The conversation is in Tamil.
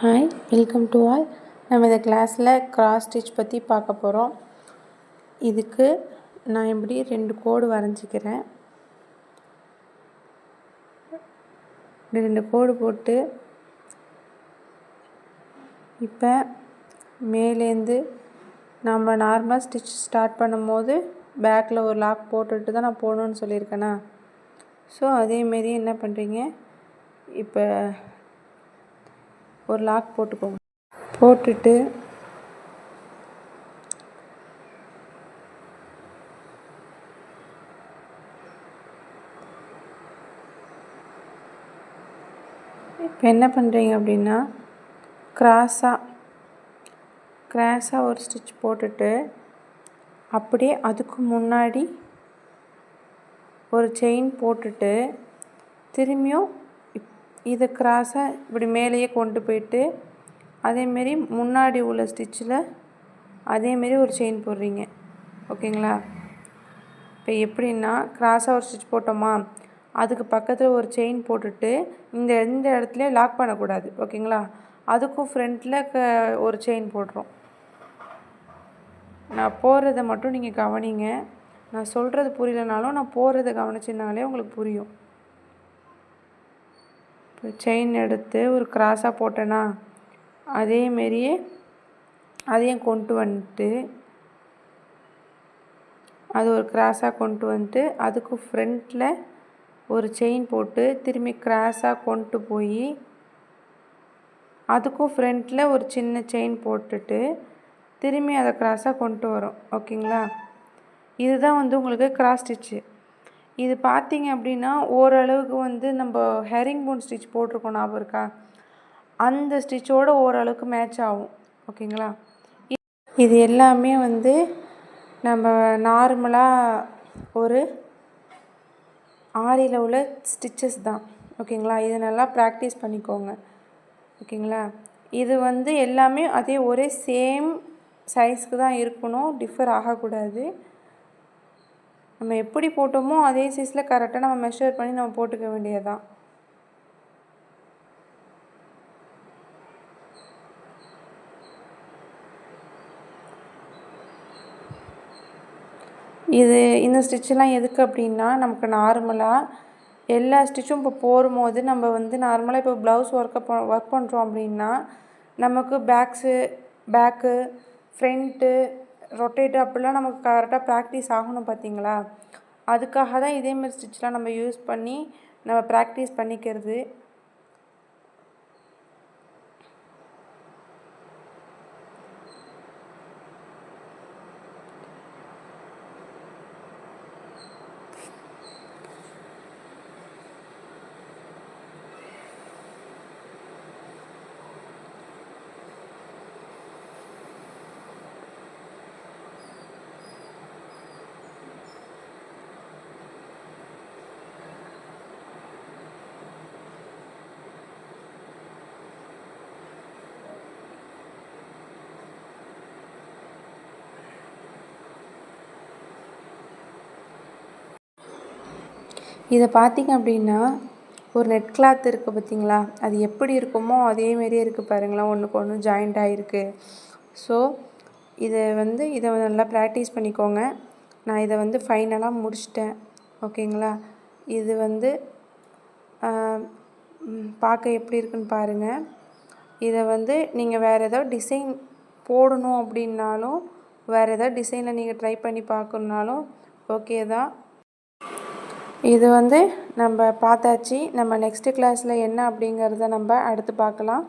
Hi, welcome to all. நம்ம இந்த கிளாஸில் கிராஸ் ஸ்டிச் பற்றி பார்க்க போகிறோம். இதுக்கு நான் இப்படி 2 கோடு வரைஞ்சிக்கிறேன். 2 கோடு போட்டு இப்போ மேலேருந்து நம்ம நார்மலாக ஸ்டிச் ஸ்டார்ட் பண்ணும்போது பேக்கில் ஒரு லாக் போட்டுட்டு தான் நான் போடணுன்னு சொல்லியிருக்கேனா. ஸோ அதேமாரி என்ன பண்ணுறீங்க, இப்போ ஒரு லாக் போட்டுக்கோங்க. போட்டுட்டு இப்போ என்ன பண்ணுறீங்க அப்படின்னா, கிராஸாக ஒரு ஸ்டிச் போட்டுட்டு அப்படியே அதுக்கு முன்னாடி ஒரு செயின் போட்டுட்டு திரும்பியும் இதை கிராஸாக இப்படி மேலேயே கொண்டு போயிட்டு அதேமாரி முன்னாடி உள்ள ஸ்டிச்சில் அதேமாரி ஒரு செயின் போடுறீங்க. ஓகேங்களா? இப்போ எப்படின்னா, கிராஸாக ஒரு ஸ்டிச் போட்டோமா, அதுக்கு பக்கத்தில் ஒரு செயின் போட்டுட்டு எந்த இடத்துலையும் லாக் பண்ணக்கூடாது. ஓகேங்களா? அதுக்கும் ஃப்ரண்ட்டில் ஒரு செயின் போடுறோம். நான் போடுறத மட்டும் நீங்கள் கவனிங்க. நான் சொல்கிறது புரியலனாலும் நான் போடுறத கவனிச்சினாலே உங்களுக்கு புரியும். இப்போ செயின் எடுத்து ஒரு கிராஸாக போட்டேன்னா அதேமாரியே அதையும் கொண்டு வந்துட்டு அது ஒரு கிராஸாக கொண்டு வந்துட்டு அதுக்கு ஃப்ரண்ட்டில் ஒரு செயின் போட்டு திரும்பி கிராஸாக கொண்டு போய் அதுக்கும் ஃப்ரண்ட்டில் ஒரு சின்ன செயின் போட்டுட்டு திரும்பி அதை கிராஸாக கொண்டு வரும். ஓகேங்களா? இதுதான் உங்களுக்கு கிராஸ் ஸ்டிச்சு. இது பார்த்தீங்க அப்படின்னா ஓரளவுக்கு நம்ம ஹெரிங் போன் ஸ்டிச் போட்டிருக்கோம், ஞாபகம் இருக்கா? அந்த ஸ்டிச்சோடு ஓரளவுக்கு மேட்ச் ஆகும். ஓகேங்களா? இது எல்லாமே நம்ம நார்மலாக ஒரு ஆரியில் உள்ள ஸ்டிச்சஸ் தான். ஓகேங்களா? இதை நல்லா ப்ராக்டிஸ் பண்ணிக்கோங்க. ஓகேங்களா? இது எல்லாமே அதே ஒரே சேம் சைஸ்க்கு தான் இருக்கணும், டிஃபர் ஆகக்கூடாது. நம்ம எப்படி போட்டோமோ அதே சைஸில் கரெக்டாக நம்ம மெஷர் பண்ணி நம்ம போட்டுக்க வேண்டியதுதான். இந்த ஸ்டிச்செல்லாம் எதுக்கு அப்படின்னா, நமக்கு நார்மலாக எல்லா ஸ்டிச்சும் இப்போ போடும்போது நம்ம நார்மலாக இப்போ ப்ளவுஸ் ஒர்க் பண்ணுறோம் அப்படின்னா நமக்கு பேக்கு ஃப்ரண்ட்டு ரொட்டேட்டு அப்படிலாம் நமக்கு கரெக்டாக ப்ராக்டிஸ் ஆகணும். பார்த்தீங்களா? அதுக்காக தான் இதேமாதிரி ஸ்டிச்லாம் நம்ம யூஸ் பண்ணி நம்ம ப்ராக்டிஸ் பண்ணிக்கிறது. இதை பார்த்திங்க அப்படின்னா ஒரு நெட் கிளாத் இருக்குது பார்த்தீங்களா, அது எப்படி இருக்குமோ அதேமாரியே இருக்குது பாருங்களேன், ஒன்றுக்கு ஒன்று ஜாயிண்ட் ஆகிருக்கு. ஸோ இதை நல்லா ப்ராக்டிஸ் பண்ணிக்கோங்க. நான் இதை ஃபைனலாக முடிச்சிட்டேன். ஓகேங்களா? இது பார்க்க எப்படி இருக்குன்னு பாருங்கள். இதை நீங்கள் வேறு ஏதாவது டிசைன் போடணும் அப்படின்னாலும் வேறு ஏதாவது டிசைனில் நீங்கள் ட்ரை பண்ணி பார்க்கணுன்னாலும் ஓகே தான். இது நம்ம பார்த்தாச்சு. நம்ம நெக்ஸ்ட்டு கிளாஸில் என்ன அப்படிங்கிறத நம்ம அடுத்து பார்க்கலாம்.